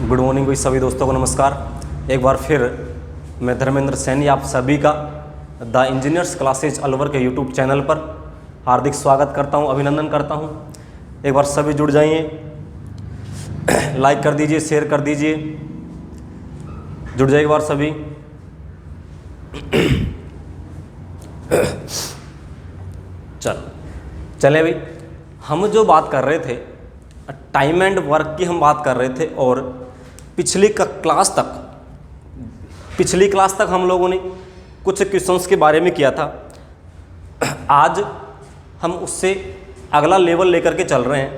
Good morning भाई सभी दोस्तों को नमस्कार। एक बार फिर मैं धर्मेंद्र सैनी आप सभी का द इंजीनियर्स क्लासेज अलवर के यूट्यूब चैनल पर हार्दिक स्वागत करता हूं, अभिनंदन करता हूं। एक बार सभी जुड़ जाइए, लाइक कर दीजिए, शेयर कर दीजिए, जुड़ जाइए एक बार सभी। चले भाई, हम जो बात कर रहे थे टाइम एंड वर्क की हम बात कर रहे थे और पिछली क्लास तक हम लोगों ने कुछ क्वेश्चंस के बारे में किया था। आज हम उससे अगला लेवल लेकर के चल रहे हैं।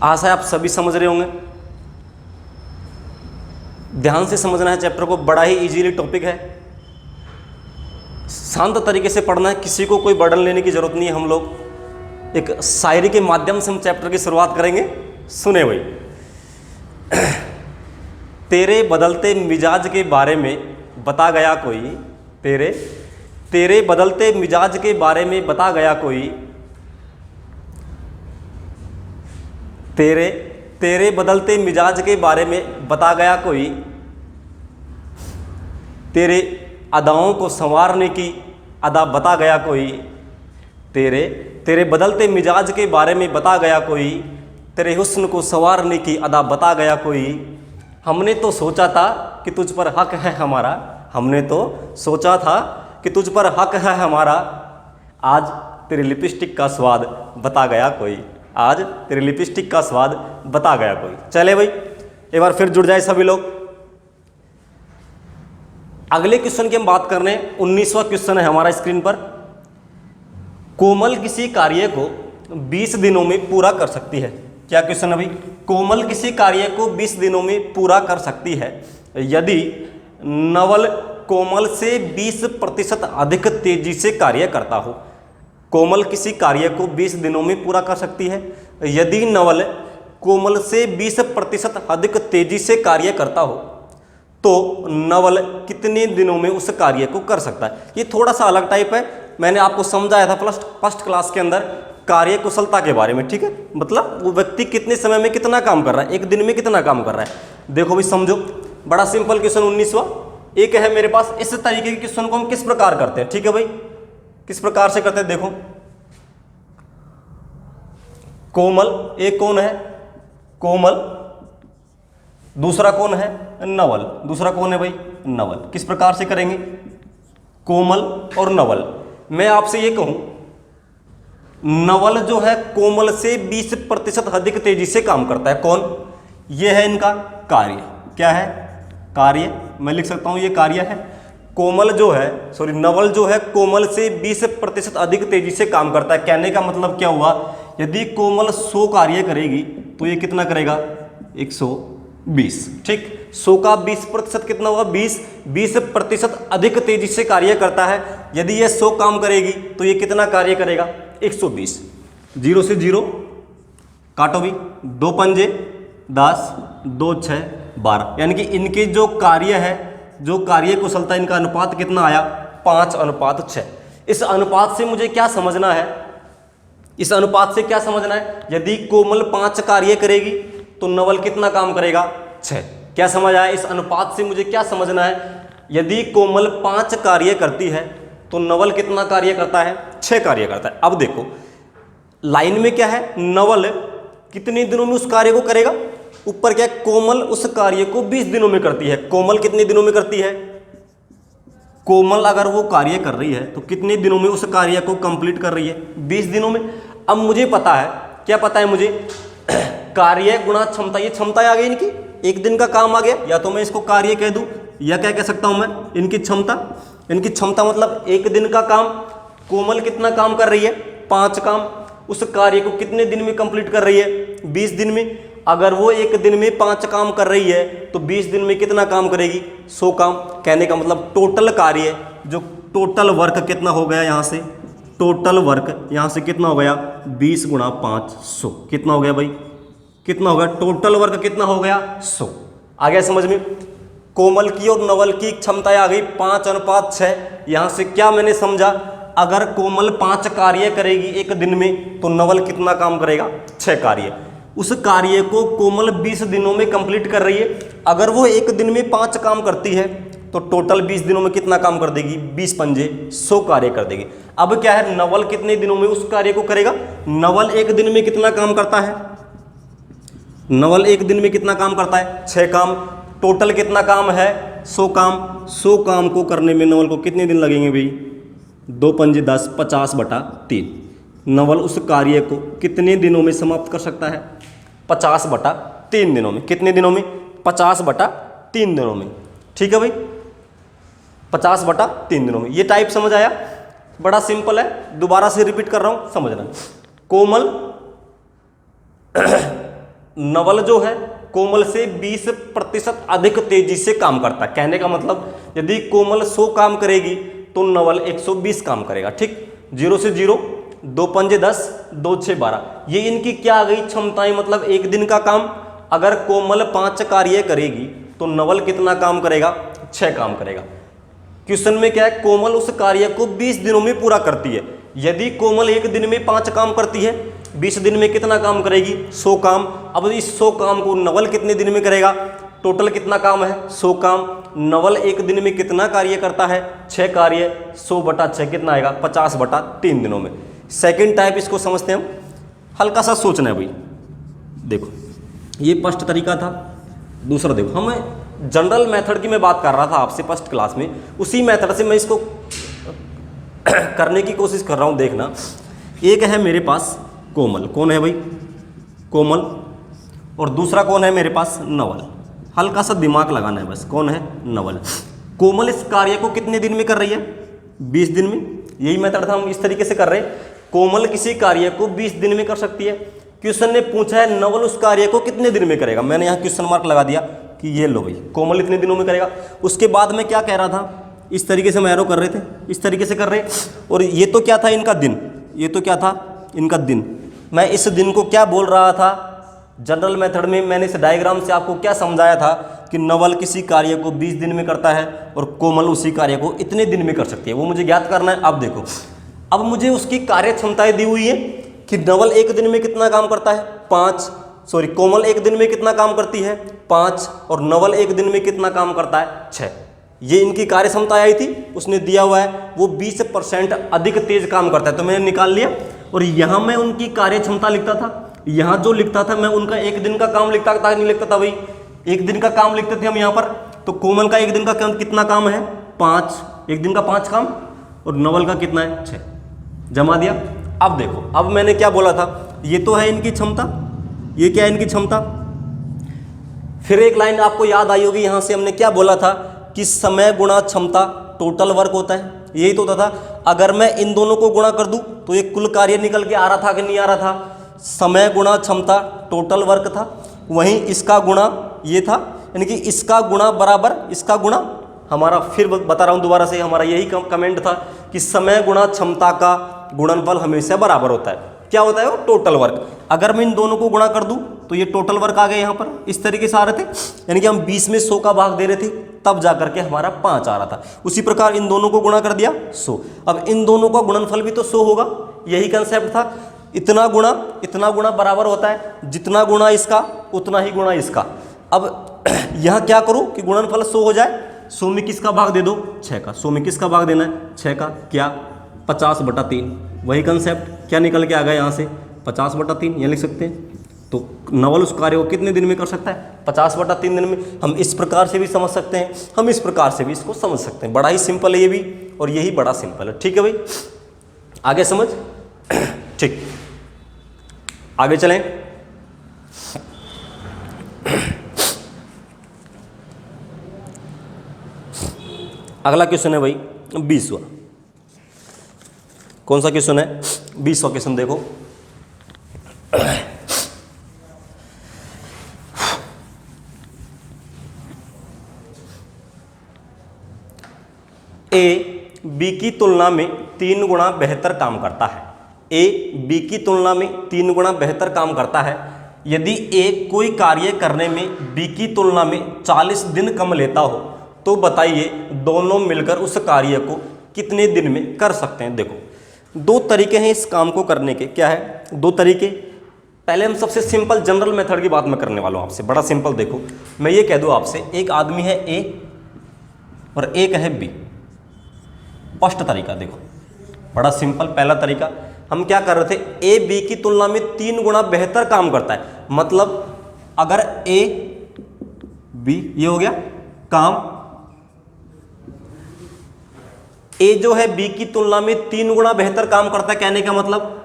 आशा है आप सभी समझ रहे होंगे। ध्यान से समझना है चैप्टर को, बड़ा ही इजीली टॉपिक है, शांत तरीके से पढ़ना है, किसी को कोई बर्डन लेने की जरूरत नहीं है। हम लोग एक शायरी के माध्यम से हम चैप्टर की शुरुआत करेंगे। सुने भाई, तेरे बदलते मिजाज के बारे में बता गया कोई, तेरे बदलते मिजाज के बारे में बता गया कोई, तेरे बदलते मिजाज के बारे में बता गया कोई, तेरे अदाओं को संवारने की अदा बता गया कोई, तेरे बदलते मिजाज के बारे में बता गया कोई, तेरे हुस्न को संवारने की अदा बता गया कोई। हमने तो सोचा था कि तुझ पर हक है हमारा, हमने तो सोचा था कि तुझ पर हक है हमारा, आज तेरी लिपस्टिक का स्वाद बता गया कोई, आज तेरी लिपस्टिक का स्वाद बता गया कोई। चले भाई, एक बार फिर जुड़ जाए सभी लोग। अगले क्वेश्चन की हम बात कर रहे हैं। 19वां क्वेश्चन है हमारा स्क्रीन पर। कोमल किसी कार्य को 20 दिनों में पूरा कर सकती है। क्या क्वेश्चन है भाई? कोमल किसी कार्य को 20 दिनों में पूरा कर सकती है यदि नवल कोमल से 20% अधिक तेजी से कार्य करता हो। कोमल किसी कार्य को 20 दिनों में पूरा कर सकती है यदि नवल कोमल से 20% अधिक तेजी से कार्य करता हो, तो नवल कितने दिनों में उस कार्य को कर सकता है। ये थोड़ा सा अलग टाइप है, मैंने आपको समझाया था फर्स्ट क्लास के अंदर कार्य कुशलता के बारे में, ठीक है। मतलब वो व्यक्ति कितने समय में कितना काम कर रहा है, एक दिन में कितना काम कर रहा है। देखो भाई समझो, बड़ा सिंपल क्वेश्चन 19वां एक है मेरे पास। इस तरीके के क्वेश्चन को हम किस प्रकार करते हैं, ठीक है भाई, किस प्रकार से करते हैं। देखो, कोमल, एक कौन है? कोमल, दूसरा कौन है? नवल, दूसरा कौन है भाई? नवल। किस प्रकार से करेंगे? कोमल और नवल। मैं आपसे ये कहूं, नवल जो है कोमल से 20% अधिक तेजी से काम करता है। कौन? ये है इनका कार्य। क्या है? कार्य। मैं लिख सकता हूं ये कार्य है। कोमल जो है, सॉरी, नवल जो है कोमल से 20% अधिक तेजी से काम करता है। कहने का मतलब क्या हुआ? यदि कोमल 100 कार्य करेगी तो ये कितना करेगा? 120। ठीक, 100 का 20% कितना होगा? 20% अधिक तेजी से कार्य करता है। यदि ये 100 काम करेगी तो ये कितना कार्य करेगा? 120। 0 से 0 काटो भी, 2 पंजे 10, 2 6 12, यानी कि इनके जो कार्य है, जो कार्य कुशलता, इनका अनुपात कितना आया? 5:6। इस अनुपात से मुझे क्या समझना है? इस अनुपात से क्या समझना है? यदि कोमल 5 कार्य करेगी तो नवल कितना काम करेगा? 6। क्या समझ आया? इस अनुपात से मुझे क्या समझना है? यदि कोमल 5 कार्य करती है तो नवल कितना कार्य करता है? 6 कार्य करता है। अब देखो लाइन में क्या है? नवल कितने दिनों में उस कार्य को करेगा? ऊपर क्या है? कोमल उस कार्य को 20 दिनों में करती है। कोमल कितने दिनों में करती है? कोमल अगर वो कार्य कर रही है तो कितने दिनों में उस कार्य को कंप्लीट कर रही है? 20 दिनों में। अब मुझे पता है, क्या पता है मुझे? कार्य गुणा क्षमता, ये क्षमता आ गई इनकी, एक दिन का काम आ गया। या तो मैं इसको कार्य कह दूं या क्या कह सकता हूं मैं? इनकी क्षमता। इनकी क्षमता मतलब एक दिन का काम। कोमल कितना काम कर रही है? 5 काम। उस कार्य को कितने दिन में कंप्लीट कर रही है? 20 दिन में। अगर वो एक दिन में 5 काम कर रही है तो 20 दिन में कितना काम करेगी? 100 काम। कहने का मतलब टोटल कार्य, जो टोटल वर्क कितना हो गया यहाँ से? टोटल वर्क यहाँ से कितना हो गया? 20 × 5 100। कितना हो गया भाई? कितना हो गया? टोटल वर्क कितना हो गया? 100। आ गया समझ में? कोमल की और नवल की क्षमताएं आ गई 5:6। यहां से क्या मैंने समझा? अगर कोमल 5 कार्य करेगी एक दिन में तो नवल कितना काम करेगा? 6 कार्य। उस कार्य को कोमल 20 दिनों में कंप्लीट कर रही है। अगर वो एक दिन में 5 काम करती है तो टोटल 20 दिनों में कितना काम कर देगी? 20 पंजे 100 कार्य कर देगी। अब क्या है, नवल कितने दिनों में उस कार्य को करेगा? नवल एक दिन में कितना काम करता है? नवल एक दिन में कितना काम करता है? 6 काम। टोटल कितना काम है? 100 काम। 100 काम को करने में नवल को कितने दिन लगेंगे भाई? 2 पंजे 10, 50/3। नवल उस कार्य को कितने दिनों में समाप्त कर सकता है? 50/3 दिनों में। कितने दिनों में? 50/3 दिनों में। ठीक है भाई, 50/3 दिनों में। ये टाइप समझ आया? बड़ा सिंपल है, दोबारा से रिपीट कर रहा हूं, समझना। कोमल नवल जो है कोमल से 20% अधिक तेजी से काम करता है। कहने का मतलब यदि कोमल 100 काम करेगी तो नवल 120 काम करेगा। ठीक, 0 से 0, 2 पंजे 10, 2 6 12। ये इनकी क्या आ गई? क्षमताएं। मतलब एक दिन का काम अगर कोमल 5 कार्य करेगी तो नवल कितना काम करेगा? 6 काम करेगा। क्वेश्चन में क्या है? कोमल उस कार्य को 20 दिनों में पूरा करती है। यदि कोमल एक दिन में 5 काम करती है, 20 दिन में कितना काम करेगी? 100 काम। अब इस 100 काम को नवल कितने दिन में करेगा? टोटल कितना काम है? 100 काम। नवल एक दिन में कितना कार्य करता है? 6 कार्य। 100/6 कितना आएगा? 50/3 दिनों में। सेकंड टाइप इसको समझते हैं हम। हल्का सा सोचना है भाई। देखो, ये फर्स्ट तरीका था। दूसरा देखो, हमें जनरल मेथड की मैं बात कर रहा था आपसे फर्स्ट क्लास में, उसी मेथड से मैं इसको करने की कोशिश कर रहा हूं। देखना, एक है मेरे पास कोमल। कौन है भाई? कोमल। और दूसरा कौन है मेरे पास? नवल। हल्का सा दिमाग लगाना है बस। कौन है? नवल। कोमल इस कार्य को कितने दिन में कर रही है? 20 दिन में। यही मेथड था, हम इस तरीके से कर रहे हैं। कोमल किसी कार्य को 20 दिन में कर सकती है। क्वेश्चन ने पूछा है नवल उस कार्य को कितने दिन में करेगा। मैंने यहाँ क्वेश्चन मार्क लगा दिया कि ये लो भाई, कोमल इतने दिनों में करेगा। उसके बाद मैं क्या कह रहा था? इस तरीके से हम एरो कर रहे थे, इस तरीके से कर रहे। और ये तो क्या था? इनका दिन। ये तो क्या था? इनका दिन। मैं इस दिन को क्या बोल रहा था? जनरल मेथड में मैंने इस डायग्राम से आपको क्या समझाया था कि नवल किसी कार्य को 20 दिन में करता है और कोमल उसी कार्य को इतने दिन में कर सकती है। वो मुझे ज्ञात करना है। अब देखो, अब मुझे उसकी कार्य क्षमताएं दी हुई है कि नवल एक दिन में कितना काम करता है? 5। कोमल एक दिन में कितना काम करती है? 5। और नवल एक दिन में कितना काम करता है? 6। ये इनकी कार्य क्षमता आई थी, उसने दिया हुआ है। वो 20% अधिक तेज काम करता है, तो मैंने निकाल लिया। और यहाँ मैं उनकी कार्य क्षमता लिखता था। यहाँ जो लिखता था मैं उनका एक दिन का काम लिखता था, नहीं लिखता था भाई? एक दिन का काम लिखते थे हम यहाँ पर। तो कोमल का एक दिन का काम कितना काम है? 5। एक दिन का 5 काम। और नवल का कितना है? 6। जमा दिया। अब देखो, अब मैंने क्या बोला था? ये तो है इनकी क्षमता, ये क्या है? इनकी क्षमता। फिर एक लाइन आपको याद आई होगी, यहां से हमने क्या बोला था कि समय गुणा क्षमता टोटल वर्क होता है। यही तो होता था। अगर मैं इन दोनों को गुणा कर दूं तो ये कुल कार्य निकल के आ रहा था कि नहीं आ रहा था? समय गुणा क्षमता टोटल वर्क था। वहीं इसका गुणा ये था, यानी कि इसका गुणा बराबर इसका गुणा हमारा। फिर बता रहा हूं दोबारा से, हमारा यही कमेंट था कि समय गुणा क्षमता का गुणनफल हमेशा बराबर होता है। क्या होता है? वो टोटल वर्क। अगर मैं इन दोनों को गुणा कर दूं तो ये टोटल वर्क आ गया। यहाँ पर इस तरीके से आ रहे थे, यानी कि हम 20 में 100 का भाग दे रहे थे, तब जाकर के हमारा 5 आ रहा था। उसी प्रकार इन दोनों को गुणा कर दिया 100। अब इन दोनों का गुणनफल भी तो 100 होगा। यही कंसेप्ट था। इतना गुणा बराबर होता है, जितना गुणा इसका उतना ही गुणा इसका। अब यहाँ क्या करूँ कि गुणनफल 100 हो जाए। 100 में किसका भाग दे दो? 6 का। 100 में किसका भाग देना है? 6 का। क्या? 50/3। वही कंसेप्ट क्या निकल के आ गया यहाँ से? 50/3। यहाँ लिख सकते हैं। तो नवल उस कार्य को कितने दिन में कर सकता है? 50/3 दिन में। हम इस प्रकार से भी समझ सकते हैं, हम इस प्रकार से भी इसको समझ सकते हैं। बड़ा ही सिंपल है ये भी, और यही बड़ा सिंपल है। ठीक है भाई, आगे समझ। ठीक, आगे चलें। अगला क्वेश्चन है भाई 20वां। कौन सा क्वेश्चन है? 20वां क्वेश्चन देखो। ए बी की तुलना में 3 गुना बेहतर काम करता है। ए बी की तुलना में 3 गुना बेहतर काम करता है। यदि ए कोई कार्य करने में बी की तुलना में 40 दिन कम लेता हो तो बताइए दोनों मिलकर उस कार्य को कितने दिन में कर सकते हैं। देखो, 2 तरीके हैं इस काम को करने के। क्या है? 2 तरीके। पहले हम सबसे सिंपल जनरल मेथड की बात मैं करने वाला हूं आपसे, बड़ा सिंपल। देखो मैं ये कह दूं आपसे, एक आदमी है ए और एक है बी। फर्स्ट तरीका देखो, बड़ा सिंपल पहला तरीका, हम क्या कर रहे थे, ए बी की तुलना में 3 गुना बेहतर काम करता है। मतलब अगर ए बी, ये हो गया काम, ए जो है बी की तुलना में 3 गुना बेहतर काम करता है। कहने का मतलब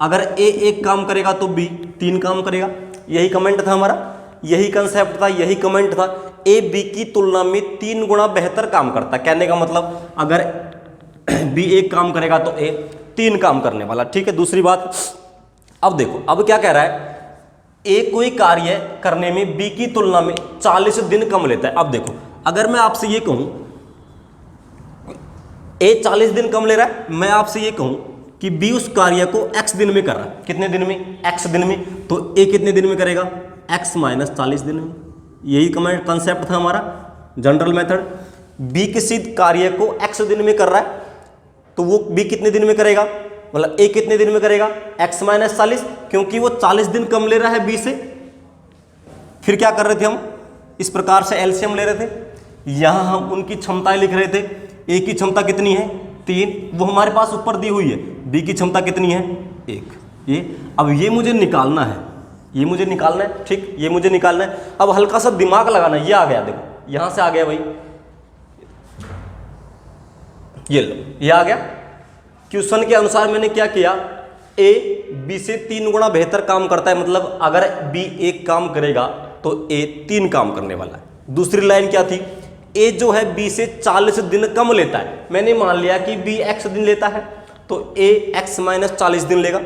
अगर ए एक काम करेगा तो बी 3 काम करेगा। यही कमेंट था हमारा, यही कंसेप्ट था, यही कमेंट था। ए बी की तुलना में 3 गुना बेहतर काम करता है। कहने का मतलब अगर बी एक काम करेगा तो ए 3 काम करने वाला। ठीक है, दूसरी बात, अब देखो अब क्या कह रहा है, ए कोई कार्य करने में बी की तुलना में 40 दिन कम लेता है। अब देखो अगर मैं आपसे ये कहूं ए 40 दिन कम ले रहा है, मैं आपसे ये कहूं कि बी उस कार्य को x दिन में कर रहा है। कितने दिन में? x दिन में। तो ए कितने दिन में करेगा? x माइनस 40 दिन में। यही कमेंट कंसेप्ट था हमारा, जनरल मेथड। बी किसी कार्य को x दिन में कर रहा है तो वो बी कितने दिन में करेगा, मतलब ए कितने दिन में करेगा? x माइनस 40, क्योंकि वो 40 दिन कम ले रहा है बी से। फिर क्या कर रहे थे हम, इस प्रकार से एलसीएम ले रहे थे। यहां हम उनकी क्षमताएं लिख रहे थे। ए की क्षमता कितनी है? 3, वो हमारे पास ऊपर दी हुई है। बी की क्षमता कितनी है? 1। ये अब ये मुझे निकालना है, ये मुझे निकालना है। ठीक, ये मुझे निकालना है। अब हल्का सा दिमाग लगाना है। ये आ गया, देखो यहां से आ गया भाई, ये लो, ये आ गया। क्वेश्चन के अनुसार मैंने क्या किया, ए बी से 3 गुना बेहतर काम करता है। मतलब अगर बी एक काम करेगा तो ए 3 काम करने वाला है। दूसरी लाइन क्या थी, ए जो है बी से 40 दिन कम लेता है। मैंने मान लिया कि बी x दिन लेता है तो ए x माइनस 40 दिन लेगा।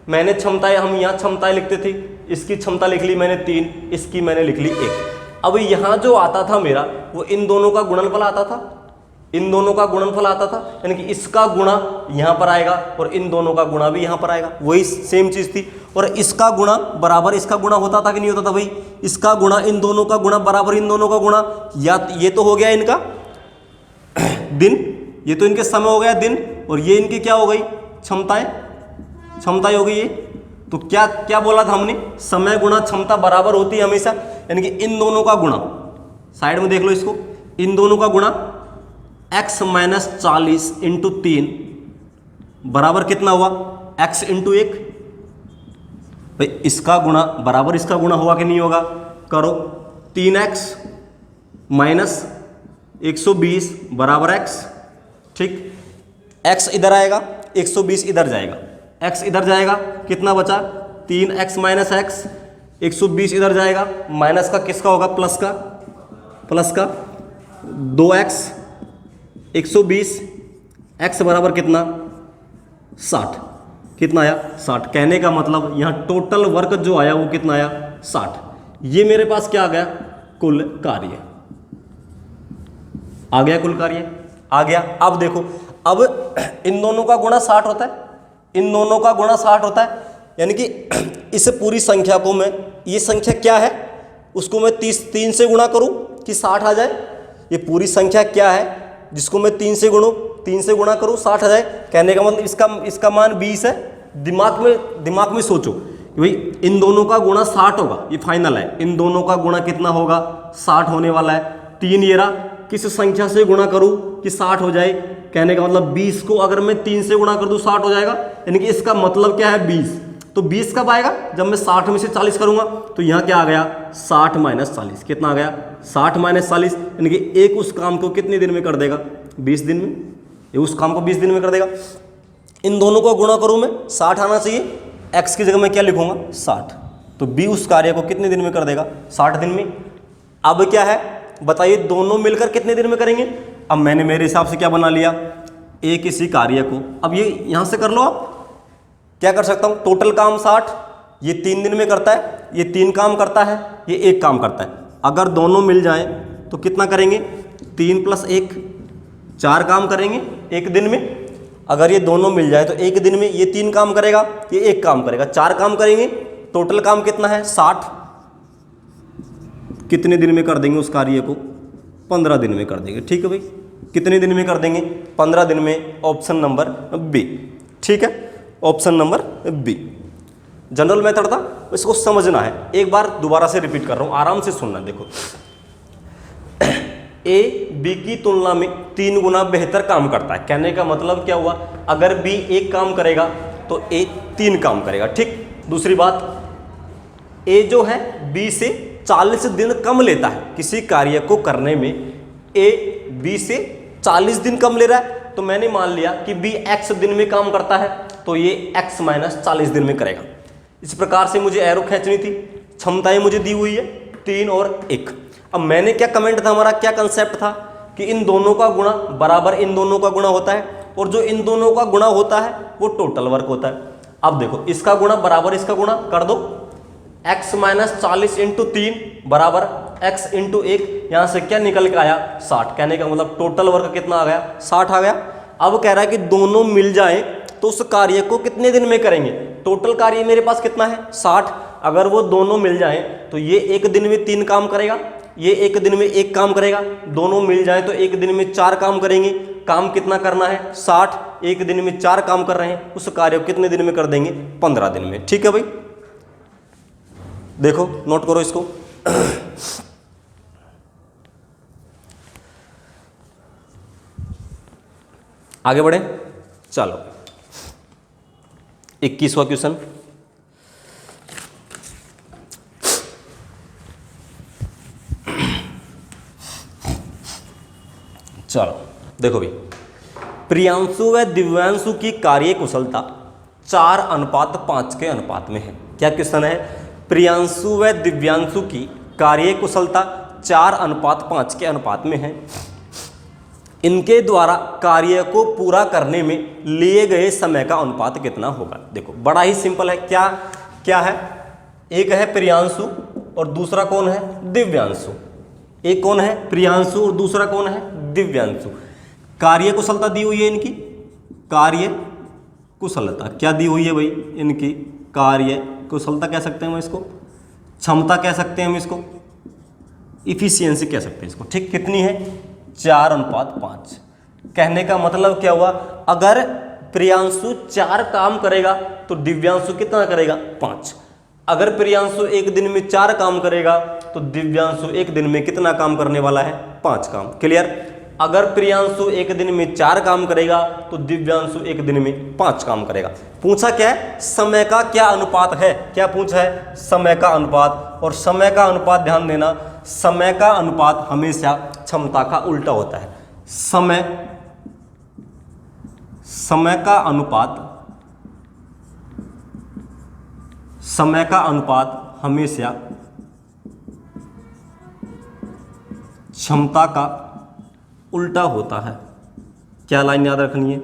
मैंने क्षमताएं, हम यहाँ क्षमताएं लिखते थे, इसकी क्षमता लिख ली मैंने 3, इसकी मैंने लिख ली 1। अब यहाँ जो आता था मेरा, वो इन दोनों का गुणनफल आता था, इन दोनों का गुणनफल आता था, यानी कि इसका गुणा यहाँ पर आएगा और इन दोनों का गुणा भी यहाँ पर आएगा। वही सेम चीज थी। और इसका गुणा बराबर इसका गुणा होता था कि नहीं होता था भाई? इसका गुणा इन दोनों का गुणा बराबर इन दोनों का गुणा। या ये तो हो गया इनका दिन, ये तो इनके समय हो गया दिन, और ये इनकी क्या हो गई? क्षमताएं, क्षमताएं हो गई ये। तो क्या क्या बोला था हमने, समय गुणा क्षमता बराबर होती है हमेशा। यानी कि इन दोनों का गुणा, साइड में देख लो इसको, इन दोनों का गुणा x माइनस 40 इंटू 3 बराबर कितना हुआ? x into 1। भाई इसका गुणा बराबर इसका गुणा होगा कि नहीं होगा? करो, 3x माइनस 120 बराबर x। ठीक, x इधर आएगा, 120 इधर जाएगा, x इधर जाएगा, कितना बचा? 3x माइनस x, 120 इधर जाएगा, माइनस का किसका होगा? प्लस का, प्लस का 2x 120, x बराबर कितना? 60। कितना आया? 60। कहने का मतलब यहाँ टोटल वर्क जो आया वो कितना आया? 60। ये मेरे पास क्या आ गया? कुल कार्य आ गया, कुल कार्य आ गया। अब देखो, अब इन दोनों का गुणा 60 होता है, इन दोनों का गुणा 60 होता है। यानी कि इस पूरी संख्या को मैं, ये संख्या क्या है उसको मैं 3 से गुणा करूं कि 60 आ जाए। ये पूरी संख्या क्या है जिसको मैं 3 से गुणूं, 3 से गुणा करूं 60 आ जाए। कहने का मतलब इसका मान 20 है। दिमाग में सोचो कि भाई इन दोनों का गुणा 60 होगा, ये फाइनल है। इन दोनों का गुणा कितना होगा? 60 होने वाला है। 3 ये रहा, किस संख्या से गुणा करूं कि 60 हो जाए? कहने का मतलब 20 को अगर मैं 3 से गुणा कर दूं 60 हो जाएगा। यानी कि इसका मतलब क्या है? 20। तो 20 कब आएगा? जब मैं 60 में से 40 करूंगा। तो यहाँ क्या आ गया? 60 माइनस 40। कितना आ गया? 60 माइनस 40। यानी कि एक उस काम को कितने दिन में कर देगा? 20 दिन में। ये उस काम को 20 दिन में कर देगा। इन दोनों को गुणा करूं मैं, 60 आना चाहिए। x की जगह मैं क्या लिखूंगा? 60। तो b उस कार्य को कितने दिन में कर देगा? 60 दिन में। अब क्या है बताइए, दोनों मिलकर कितने दिन में करेंगे? अब मैंने मेरे हिसाब से क्या बना लिया, a किसी कार्य को, अब ये यहां से कर लो। आप क्या कर सकता हूं, टोटल काम 60, ये 3 दिन में करता है, ये 3 काम करता है, ये 1 काम करता है। अगर दोनों मिल जाएं तो कितना करेंगे? 3 + 1 4 काम करेंगे 1 दिन में। अगर ये दोनों मिल जाए तो 1 दिन में ये 3 काम करेगा, ये 1 काम करेगा, 4 काम करेंगे। टोटल काम कितना है? 60। कितने दिन में कर देंगे उस कार्य को? 15 दिन में कर देंगे। ठीक है भाई, कितने दिन में कर देंगे? 15 दिन में। Option number B. ठीक है, option number B. General method था, इसको समझना है। एक बार दोबारा से रिपीट कर रहा हूं, आराम से सुनना। देखो ए बी की तुलना में 3 गुना बेहतर काम करता है। कहने का मतलब क्या हुआ, अगर बी 1 काम करेगा तो ए 3 काम करेगा। ठीक। दूसरी बात, ए जो है बी से 40 दिन कम लेता है किसी कार्य को करने में। ए बी से 40 दिन कम ले रहा है, तो मैंने मान लिया कि बी x दिन में काम करता है, तो ये x माइनस 40 दिन में करेगा। इस प्रकार से मुझे एरो खींचनी थी। क्षमताएं मुझे दी हुई है 3 और 1। अब मैंने क्या कमेंट था, हमारा क्या कंसेप्ट था कि इन दोनों का गुणा बराबर इन दोनों का गुणा होता है, और जो इन दोनों का गुणा होता है वो टोटल वर्क होता है। अब देखो, इसका गुणा बराबर इसका गुणा कर दो, x माइनस 40 इंटू 3 बराबर x इंटू 1, यहां से क्या निकल के आया 60। कहने का मतलब टोटल वर्क कितना आ गया 60 आ गया। अब कह रहा है कि दोनों मिल जाएं तो उस कार्य को कितने दिन में करेंगे। टोटल कार्य मेरे पास कितना है 60, अगर वो दोनों मिल जाएं तो ये 1 दिन में 3 काम करेगा, ये 1 दिन में 1 काम करेगा, दोनों मिल जाएं तो 1 दिन में 4 काम करेंगे। काम कितना करना है 60, 1 दिन में 4 काम कर रहे हैं, उस कार्य को कितने दिन में कर देंगे 15 दिन में। ठीक है भाई, देखो नोट करो इसको। आगे बढ़े, चलो 21वां क्वेश्चन। चलो देखो भाई, प्रियांशु व दिव्यांशु की कार्य कुशलता 4:5 के अनुपात में है। क्या क्वेश्चन है, प्रियांशु व दिव्यांशु की कार्य कुशलता 4:5 के अनुपात में है। इनके द्वारा कार्य को पूरा करने में लिए गए समय का अनुपात कितना होगा। देखो बड़ा ही सिंपल है। क्या क्या है, एक है प्रियांशु और दूसरा कौन है दिव्यांशु। एक कौन है प्रियांशु और दूसरा कौन है दिव्यांशु। कार्य कुशलता दी हुई है इनकी, कार्य कुशलता क्या दी हुई है भाई इनकी, कार्य कुशलता कह सकते हैं हम इसको, क्षमता कह सकते हैं हम इसको, इफिशियंसी कह सकते हैं इसको। ठीक, कितनी है 4:5। कहने का मतलब क्या हुआ, अगर प्रियांशु 4 काम करेगा तो दिव्यांशु कितना करेगा 5। अगर प्रियांशु 1 दिन में 4 काम करेगा तो दिव्यांशु 1 दिन में कितना काम करने वाला है 5 काम। क्लियर। अगर प्रियांशु 1 दिन में 4 काम करेगा तो दिव्यांशु 1 दिन में 5 काम करेगा। पूछा क्या है, समय का क्या अनुपात है। क्या पूछा है, समय का अनुपात। और समय का अनुपात ध्यान देना, समय का अनुपात हमेशा क्षमता का उल्टा होता है। समय का अनुपात, समय का अनुपात हमेशा क्षमता का उल्टा होता है। क्या लाइन याद रखनी है,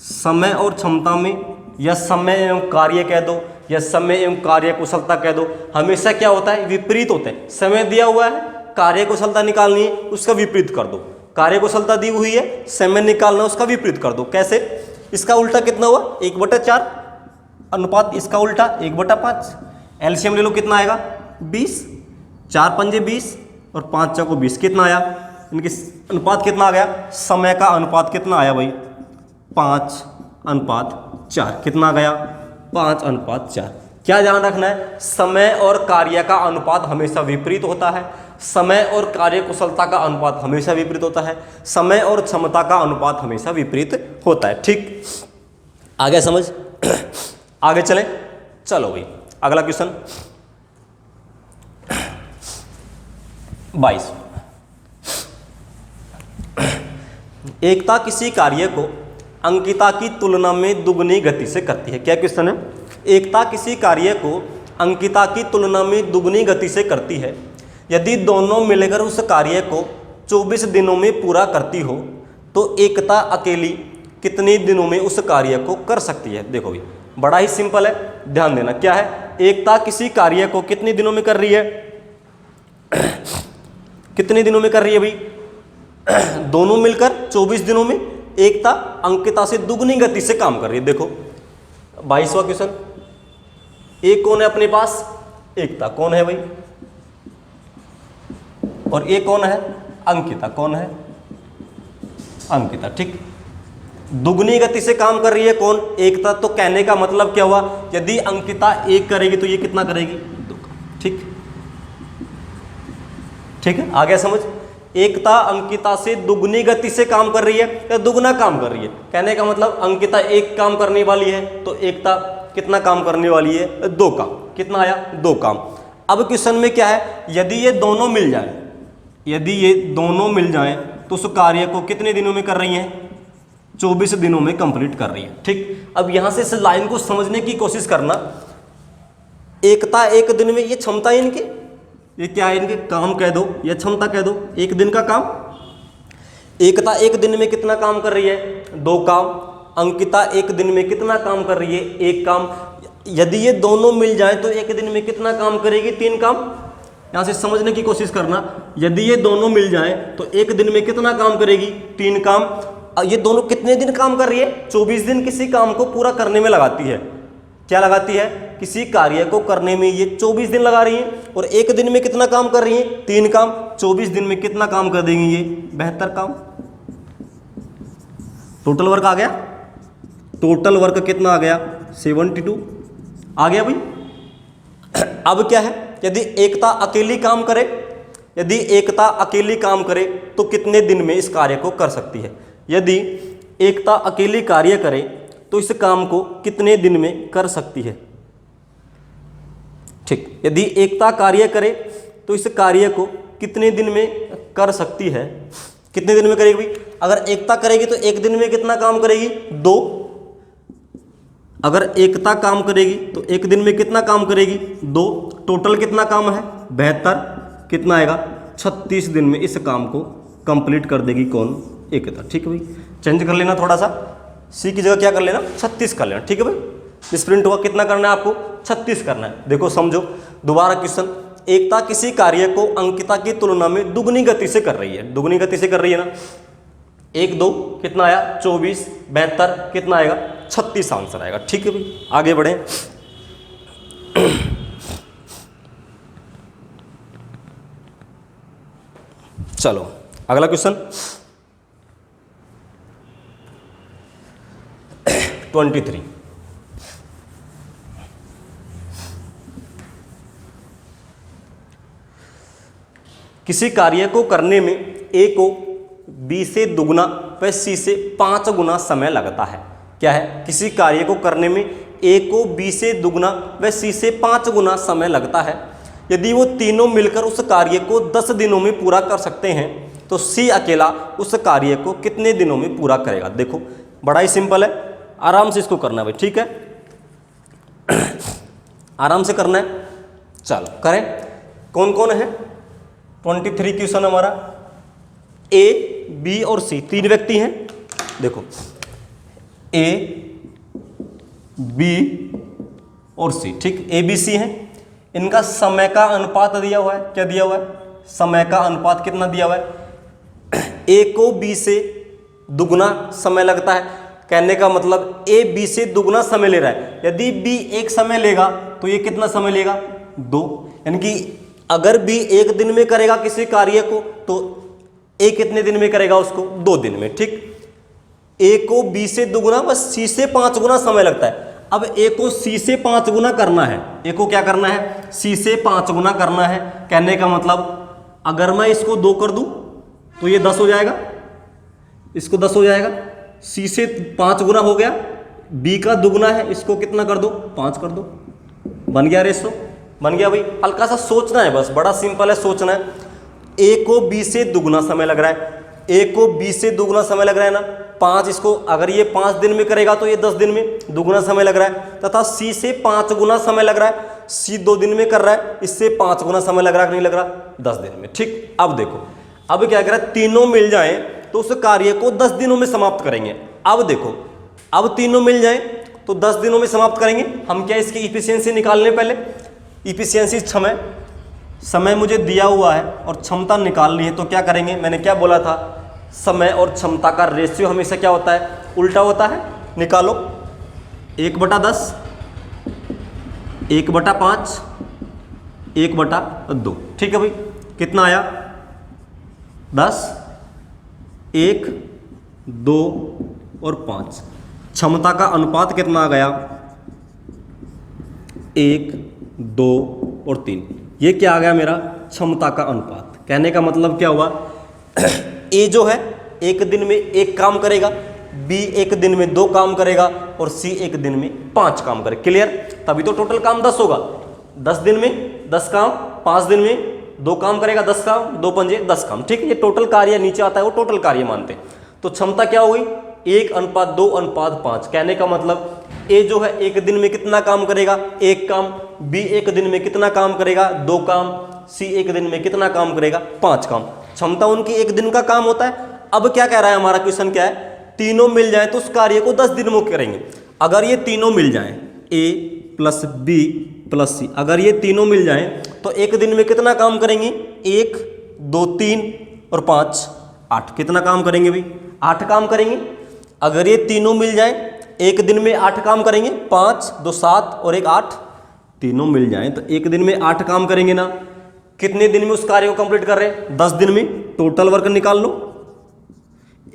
समय और क्षमता में, या समय एवं कार्य कह दो या समय एवं कार्य कुशलता कह दो, हमेशा क्या होता है विपरीत होते हैं। समय दिया हुआ है, कार्य कुशलता निकालनी है, उसका विपरीत कर दो। कार्य कुशलता दी हुई है, समय निकालना, उसका विपरीत कर दो। कैसे, इसका उल्टा कितना हुआ 1/4 अनुपात, इसका उल्टा 1/5। एलसीएम ले लो, कितना आएगा 20, 4 पंजे 20 और 5 चौको 20, कितना आया इनके अनुपात कितना आ गया, समय का अनुपात कितना आया भाई 5:4। कितना गया 5:4। क्या ध्यान रखना है, समय और कार्य का अनुपात हमेशा विपरीत होता है। समय और कार्य कुशलता का अनुपात हमेशा विपरीत होता है। समय और क्षमता का अनुपात हमेशा विपरीत होता है। ठीक, आगे समझ। आगे चलें, चलो भाई अगला क्वेश्चन 22। एकता किसी कार्य को अंकिता की तुलना में दुगनी गति से करती है। क्या क्वेश्चन है, एकता किसी कार्य को अंकिता की तुलना में दुगनी गति से करती है। यदि दोनों मिलकर उस कार्य को 24 दिनों में पूरा करती हो तो एकता अकेली कितने दिनों में उस कार्य को कर सकती है। देखो भाई बड़ा ही सिंपल है, ध्यान देना। क्या है, एकता किसी कार्य को कितने दिनों में कर रही है, कितने दिनों में कर रही है भाई, दोनों मिलकर 24 दिनों में। एकता अंकिता से दुगनी गति से काम कर रही है। देखो 22वां क्वेश्चन, एक कौन है अपने पास, एकता कौन है भाई, और एक कौन है अंकिता, कौन है अंकिता। ठीक, दुगनी गति से काम कर रही है कौन? एकता। तो कहने का मतलब क्या हुआ, यदि अंकिता 1 करेगी तो ये कितना करेगी? 2 काम। ठीक ठीक है, आ गया समझ? एकता अंकिता से दुगनी गति से काम कर रही है या दुगना काम कर रही है? कहने का मतलब अंकिता 1 काम करने वाली है तो एकता कितना काम करने वाली है? 2 काम। कितना आया? 2 काम। अब क्वेश्चन में क्या है, यदि ये दोनों मिल जाए, यदि ये दोनों मिल जाए तो उस कार्य को कितने दिनों में कर रही हैं? 24 दिनों में कंप्लीट कर रही है। ठीक, अब यहां से इस लाइन को समझने की कोशिश करना। एकता 1 दिन में, ये क्षमता है इनकी, ये क्या है इनके? काम कह दो या क्षमता कह दो, 1 दिन का काम। एकता 1 दिन में कितना काम कर रही है? 2 काम। अंकिता 1 दिन में कितना काम कर रही है? 1 काम। यदि ये दोनों मिल जाए तो 1 दिन में कितना काम करेगी? 3 काम। यहां से समझने की कोशिश करना, यदि ये दोनों मिल जाए तो 1 दिन में कितना काम करेगी? 3 काम। ये दोनों कितने दिन काम कर रही है? 24 दिन किसी काम को पूरा करने में लगाती है। क्या लगाती है? किसी कार्य को करने में ये 24 दिन लगा रही है। और 1 दिन में कितना काम कर रही है? 3 काम। 24 दिन में कितना काम कर देंगी ये? 72 काम। टोटल वर्क आ गया। टोटल वर्क कितना आ गया? 72 आ गया भाई। अब क्या है, यदि एकता अकेली काम करे, यदि एकता अकेली काम करे तो कितने दिन में इस कार्य को कर सकती है? यदि एकता अकेली कार्य करे तो इस काम को कितने दिन में कर सकती है? ठीक, यदि एकता कार्य करे तो इस कार्य को कितने दिन में कर सकती है? कितने दिन में करेगी भाई? अगर एकता करेगी तो 1 दिन में कितना काम करेगी? 2। अगर एकता काम करेगी तो 1 दिन में कितना काम करेगी? 2। टोटल कितना काम है? 72। कितना आएगा? 36 दिन में इस काम को कंप्लीट कर देगी कौन? एकता। ठीक है भाई, चेंज कर लेना थोड़ा सा, सी की जगह क्या कर लेना? 36 कर लेना। ठीक है भाई, स्प्रिंट हुआ, कितना करना है आपको? 36 करना है। देखो समझो दोबारा क्वेश्चन, एकता किसी कार्य को अंकिता की तुलना में दुगनी गति से कर रही है। दुगनी गति से कर रही है ना, 1 2 कितना आया? 24, 72 कितना आएगा? 36 आंसर आएगा। ठीक है भाई, आगे बढ़े। चलो अगला क्वेश्चन 23। किसी कार्य को करने में ए को बी से दुगना व सी से 5 गुना समय लगता है। क्या है? किसी कार्य को करने में ए को बी से दुगना व सी से 5 गुना समय लगता है। यदि वो तीनों मिलकर उस कार्य को 10 दिनों में पूरा कर सकते हैं तो सी अकेला उस कार्य को कितने दिनों में पूरा करेगा? देखो बड़ा ही सिंपल है, आराम से इसको करना है भाई। ठीक है, आराम से करना है। चलो करें। कौन कौन है? 23 क्वेश्चन हमारा, ए बी और सी, 3 व्यक्ति हैं। देखो ए बी और सी, ठीक, ए बी सी हैं। इनका समय का अनुपात दिया हुआ है। क्या दिया हुआ है? समय का अनुपात कितना दिया हुआ है? ए को बी से दुगना समय लगता है। कहने का मतलब ए बी से दुगना समय ले रहा है। यदि बी 1 समय लेगा तो ये कितना समय लेगा? 2। यानी कि अगर बी 1 दिन में करेगा किसी कार्य को तो ए कितने दिन में करेगा उसको? 2 दिन में। ठीक, ए को बी से दुगना व सी से 5 गुना समय लगता है। अब ए को सी से 5 गुना करना है। ए को क्या करना है? सी से 5 गुना करना है। कहने का मतलब अगर मैं इसको 2 कर दूं तो ये 10 हो जाएगा, इसको 10 हो जाएगा। सी से 5 गुना हो गया, बी का दुगना है, इसको कितना कर दो? 5 कर दो। बन गया रेशो, बन गया भाई। हल्का सा सोचना है बस, बड़ा सिंपल है, सोचना है। ए को बी से दुगना समय लग रहा है, ए को बी से दुगना समय लग रहा है ना। 5 इसको अगर ये 5 दिन में करेगा तो ये 10 दिन में दुगना समय लग रहा है, तथा सी से 5 गुना समय लग रहा है। सी 2 दिन में कर रहा है, इससे 5 गुना समय लग रहा है कि नहीं लग रहा? 10 दिन में। ठीक, अब देखो, अब क्या कह रहा है? तीनों मिल जाए तो उस कार्य को 10 दिनों में समाप्त करेंगे। अब देखो, अब तीनों मिल जाए तो 10 दिनों में समाप्त करेंगे। हम क्या इसकी इफिशियंसी निकाल लें पहले। इफिशियंसी समय मुझे दिया हुआ है और क्षमता निकालनी है, तो क्या करेंगे? मैंने क्या बोला था? समय और क्षमता का रेशियो हमेशा क्या होता है? उल्टा होता है। निकालो, 1/10, 1/5, 1/2। ठीक है भाई, कितना आया? 10, 1, 2, और 5। क्षमता का अनुपात कितना आ गया? 1, 2 और 3। ये क्या आ गया मेरा? क्षमता का अनुपात। कहने का मतलब क्या हुआ? ए जो है एक दिन में 1 काम करेगा, बी एक दिन में 2 काम करेगा और सी एक दिन में 5 काम करेगा। क्लियर? तभी तो टोटल काम 10 होगा। 10 दिन में 10 काम, 5 दिन में 2 काम करेगा, 10 काम, 2 पंजे 10 काम। ठीक है, ये टोटल कार्य नीचे आता है, वो टोटल कार्य मानते हैं। तो क्षमता क्या हो गई? 1:2:5। कहने का मतलब ए जो है एक दिन में कितना काम करेगा? 1 काम। बी एक दिन में कितना काम करेगा? 2 काम। सी एक दिन में कितना काम करेगा? 5 काम। क्षमता उनकी एक दिन का काम होता है। अब क्या कह रहा है हमारा क्वेश्चन? क्या है? तीनों मिल जाए तो उस कार्य को 10 दिन में करेंगे। अगर ये तीनों मिल जाएं, ए प्लस बी प्लस सी, अगर ये तीनों मिल जाएं तो एक दिन में कितना काम करेंगे? 1, 2, 3 और 5, 8। कितना काम करेंगे भाई? 8 काम करेंगे। अगर ये तीनों मिल जाएं एक दिन में 8 काम करेंगे। 5, 2, 7 और 1, 8। तीनों मिल जाएं तो एक दिन में 8 काम करेंगे ना। कितने दिन में उस कार्य को कंप्लीट कर रहे हैं? 10 दिन में। टोटल वर्क निकाल लो।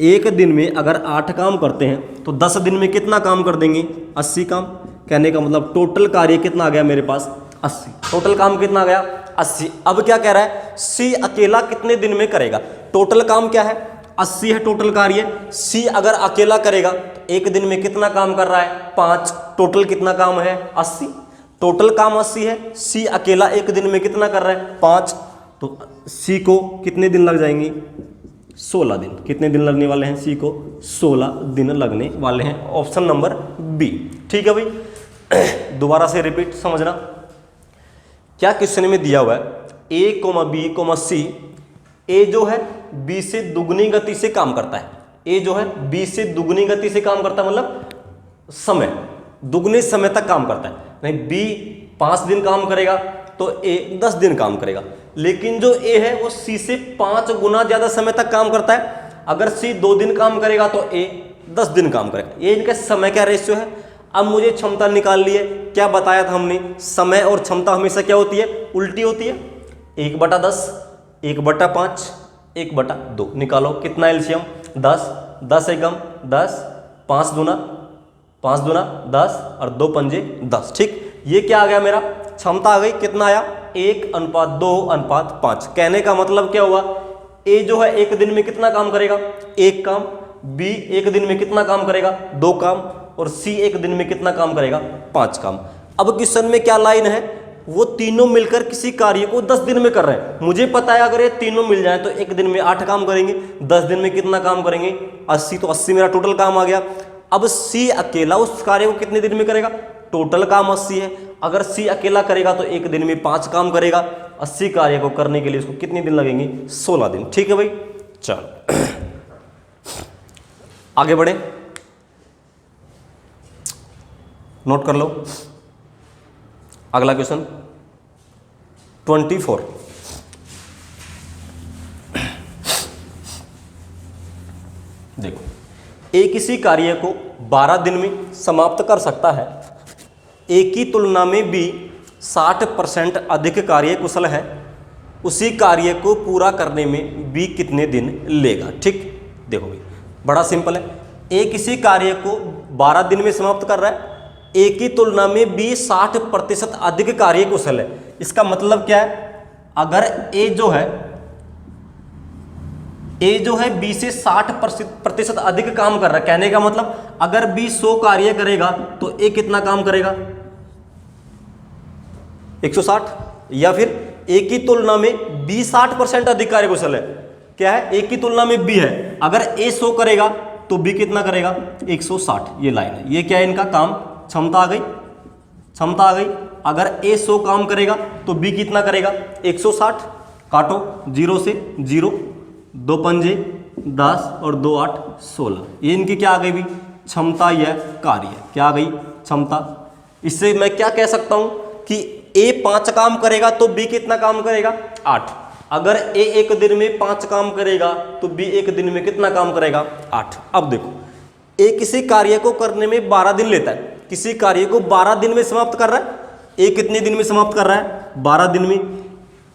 एक दिन में अगर 8 काम करते हैं तो 10 दिन में कितना काम कर देंगे? 80 काम। कहने का मतलब टोटल कार्य कितना आ गया मेरे पास? 80। टोटल काम कितना आ गया? 80। अब क्या कह रहा है? सी अकेला कितने दिन में करेगा? टोटल काम क्या है? 80 है टोटल कार्य। सी अगर अकेला करेगा तो एक दिन में कितना काम कर रहा है? 5। टोटल कितना काम है? 80। टोटल काम 80 है। सी अकेला एक दिन में कितना कर रहा है? 5। तो सी को कितने दिन लग जाएंगे? 16 दिन। कितने दिन लगने वाले हैं? सी को 16 दिन लगने वाले हैं। Option number B. ठीक है भाई, दोबारा से रिपीट समझना। क्या क्वेश्चन में दिया हुआ है? ए, बी, सी। ए जो है बी से दुगनी गति से काम करता है। ए जो है बी से दुगनी गति से काम करता है, मतलब समय, दुगने समय तक काम करता है। नहीं, बी 5 दिन काम करेगा तो ए 10 दिन काम करेगा। लेकिन जो ए है वो सी से 5 गुना ज्यादा समय तक काम करता है। अगर सी 2 दिन काम करेगा तो ए 10 दिन काम करेगा। ये इनका समय का रेशियो है। अब मुझे क्षमता निकाल ली है। क्या बताया था हमने? समय और क्षमता हमेशा क्या होती है? उल्टी होती है। 1/10, 1/5, 1/2। निकालो कितना एलसीएम? 10, 10 एकम 10, 5 दूना 10 और 2 पंजे 10। ठीक, ये क्या आ गया मेरा? क्षमता आ गई। कितना आया? 1:2:5। कहने का मतलब क्या हुआ? ए जो है एक दिन में कितना काम करेगा? 1 काम। बी एक दिन में कितना काम करेगा? 2 काम। और सी एक दिन में कितना काम करेगा? 5 काम। अब क्वेश्चन में क्या लाइन है? वो तीनों मिलकर किसी कार्य को 10 दिन में कर रहे हैं। मुझे पता है अगर ये तीनों मिल जाए तो एक दिन में 8 काम करेंगे, 10 दिन में कितना काम करेंगे? 80। तो 80 मेरा टोटल काम आ गया। अब सी अकेला उस कार्य को कितने दिन में करेगा? टोटल काम 80 है। अगर सी अकेला करेगा तो एक दिन में 5 काम करेगा। 80 कार्य को करने के लिए उसको कितने दिन लगेंगे? 16 दिन। ठीक है भाई, चलो आगे बढ़े, नोट कर लो। अगला क्वेश्चन 24। देखो, ए किसी कार्य को 12 दिन में समाप्त कर सकता है। ए की तुलना में बी 60% अधिक कार्य कुशल है। उसी कार्य को पूरा करने में बी कितने दिन लेगा? ठीक, देखो भाई बड़ा सिंपल है। ए किसी कार्य को 12 दिन में समाप्त कर रहा है। ए की तुलना में बी 60% अधिक कार्य कुशल है। इसका मतलब क्या है? अगर ए जो है बी से 60% अधिक काम कर रहा है। कहने का मतलब अगर बी 100 कार्य करेगा तो ए कितना काम करेगा? 160। या फिर ए की तुलना में बी 60% अधिक कार्य कुशल है। क्या है? ए की तुलना में बी है। अगर ए 100 करेगा तो बी कितना करेगा? 160। ये लाइन है। ये क्या है? इनका काम क्षमता आ गई। क्षमता आ गई। अगर ए 100 काम करेगा तो बी कितना करेगा? 160। काटो, 0 से 0, 2 पंजे 10 और 2 8 16। ये इनकी क्या आ गई भी? क्षमता या कार्य। क्या आ गई? क्षमता। इससे मैं क्या कह सकता हूं कि ए 5 काम करेगा तो बी कितना काम करेगा? 8। अगर ए एक दिन में 5 काम करेगा तो बी एक दिन में कितना काम करेगा? 8। अब देखो, ए किसी कार्य को करने में 12 दिन लेता है। किसी कार्य को 12 दिन में समाप्त कर रहा है। ए कितने दिन में समाप्त कर रहा है? 12 दिन में।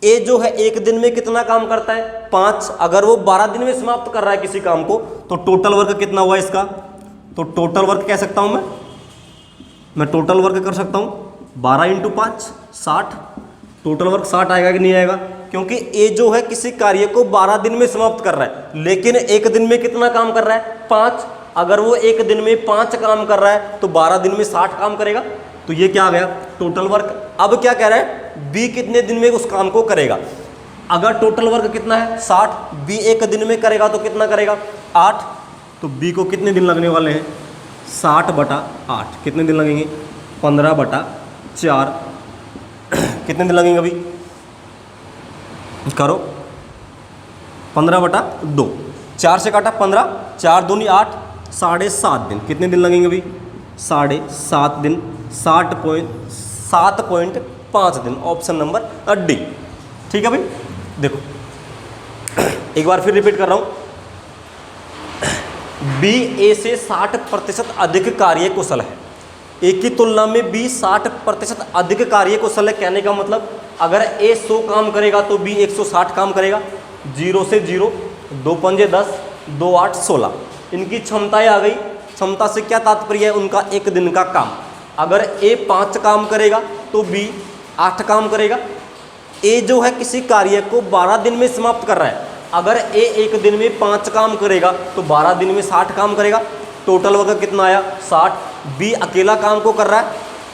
ए जो है एक दिन में कितना काम करता है? 5। अगर वो 12 दिन में समाप्त कर रहा है किसी काम को तो टोटल वर्क कितना हुआ इसका? तो टोटल वर्क कह सकता हूं मैं टोटल वर्क कर सकता हूं 12 इंटू 5 60। टोटल वर्क 60 आएगा कि नहीं आएगा, क्योंकि ए जो है किसी कार्य को 12 दिन में समाप्त कर रहा है, लेकिन एक दिन में कितना काम कर रहा है 5। अगर वो एक दिन में 5 काम कर रहा है तो 12 दिन में 60 काम करेगा। तो ये क्या आ गया टोटल वर्क। अब क्या कह रहा है बी कितने दिन में उस काम को करेगा। अगर टोटल वर्क कितना है 60, बी एक दिन में करेगा तो कितना करेगा 8। तो बी को कितने दिन लगने वाले हैं 60/8। कितने दिन लगेंगे 15/4। कितने दिन लगेंगे अभी करो 15/2। 4 से काटा 15, 4 दूनी 8, 7.5 दिन। कितने दिन लगेंगे अभी 7.5 दिन। 7.5 दिन। Option number D. ठीक है भाई। देखो एक बार फिर रिपीट कर रहा हूं, बी ए से 60% अधिक कार्य कुशल है। ए की तुलना में बी 60% अधिक कार्य कुशल है। कहने का मतलब अगर ए 100 काम करेगा तो बी 160 काम करेगा। 0 से 0, 2 पंजे 10, 2 8 16। इनकी क्षमताएं आ गई। क्षमता से क्या तात्पर्य है उनका एक दिन का काम। अगर ए 5 काम करेगा तो बी 8 काम करेगा। ए जो है किसी कार्य को 12 दिन में समाप्त कर रहा है। अगर ए एक दिन में 5 काम करेगा तो 12 दिन में 60 काम करेगा। टोटल वर्क कितना आया 60। बी अकेला काम को कर रहा है,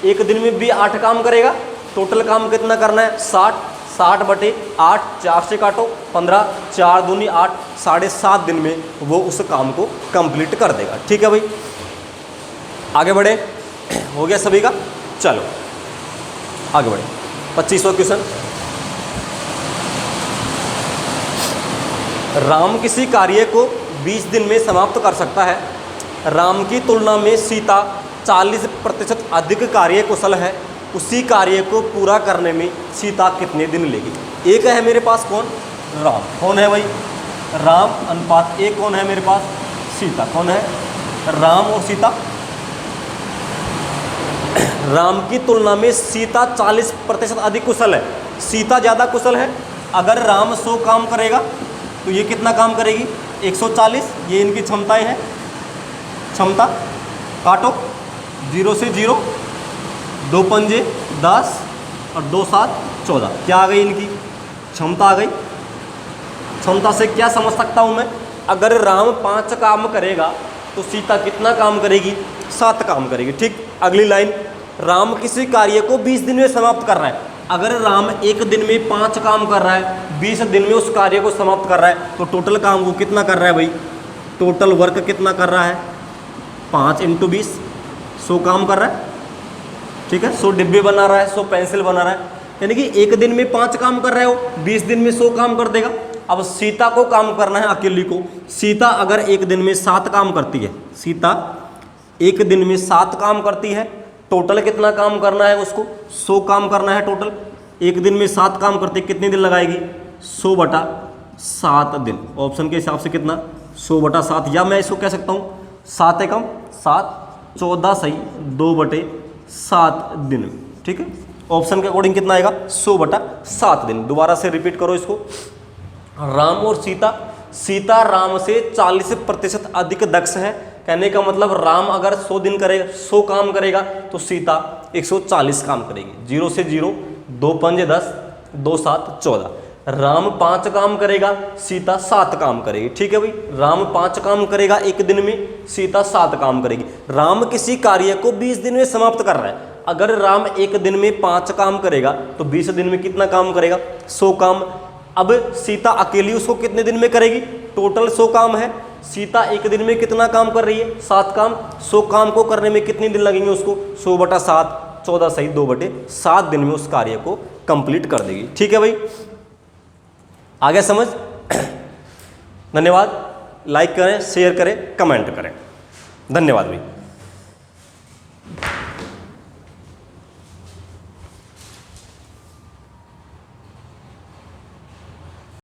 एक दिन में बी 8 काम करेगा। टोटल काम कितना करना है 60। 60/8, 4 से काटो 15, 4 दूनी 8, 7.5 दिन में वो उस काम को कंप्लीट कर देगा। ठीक है भाई, आगे बढ़े। हो गया सभी का, चलो आगे बढ़े। 25वां क्वेश्चन, राम किसी कार्य को 20 दिन में समाप्त कर सकता है। राम की तुलना में सीता 40% अधिक कार्य कुशल है। उसी कार्य को पूरा करने में सीता कितने दिन लेगी। एक है मेरे पास कौन राम, कौन है भाई राम अनुपात एक, कौन है मेरे पास सीता। कौन है राम और सीता। राम की तुलना में सीता 40% अधिक कुशल है। सीता ज़्यादा कुशल है। अगर राम 100 काम करेगा तो ये कितना काम करेगी 140। ये इनकी क्षमताएं हैं। क्षमता काटो 0 से 0, 2 पंजे 10 और 2 7 14। क्या आ गई इनकी क्षमता आ गई। क्षमता से क्या समझ सकता हूँ मैं, अगर राम 5 काम करेगा तो सीता कितना काम करेगी 7 काम करेगी। ठीक, अगली लाइन, राम किसी कार्य को 20 दिन में समाप्त कर रहा है। अगर राम एक दिन में 5 काम कर रहा है, 20 दिन में उस कार्य को समाप्त कर रहा है, तो टोटल काम वो कितना कर रहा है भाई, टोटल वर्क कितना कर रहा है 5 × 20, 100 काम कर रहा है। ठीक है, 100 डिब्बे बना रहा है, 100 पेंसिल बना रहा है, यानी कि एक दिन में 5 काम कर रहे हो, 20 दिन में 100 काम कर देगा। अब सीता को काम करना है अकेली को। सीता अगर एक दिन में 7 काम करती है, सीता एक दिन में 7 काम करती है, टोटल कितना काम करना है उसको 100 काम करना है। टोटल एक दिन में 7 काम करते कितने दिन लगाएगी 100/7 दिन। ऑप्शन के हिसाब से कितना 100/7, या मैं इसको कह सकता हूँ 7 एकम 7, 14 सही 2/7 दिन। ठीक है, ऑप्शन के अकॉर्डिंग कितना आएगा 100/7 दिन। दोबारा से रिपीट करो इसको। राम और सीता, सीता राम से 40% अधिक दक्ष है। कहने का मतलब राम अगर 100 दिन करेगा, 100 काम करेगा तो सीता 140 काम करेगी। 0 से 0, 2 पंजे 10, 2 7 14। राम 5 काम करेगा, सीता 7 काम करेगी। ठीक है भाई, राम 5 काम करेगा एक दिन में, सीता 7 काम करेगी। राम किसी कार्य को 20 दिन में समाप्त कर रहा है। अगर राम एक दिन में 5 काम करेगा तो 20 दिन में कितना काम करेगा 100 काम। अब सीता अकेली उसको कितने दिन में करेगी, टोटल 100 काम है। सीता एक दिन में कितना काम कर रही है 7 काम। 100 काम को करने में कितने दिन लगेंगे उसको 100/7, 14 सही 2/7 दिन में उस कार्य को कंप्लीट कर देगी। ठीक है भाई, आ गया समझ। धन्यवाद। लाइक करें, शेयर करें, कमेंट करें। धन्यवाद भाई।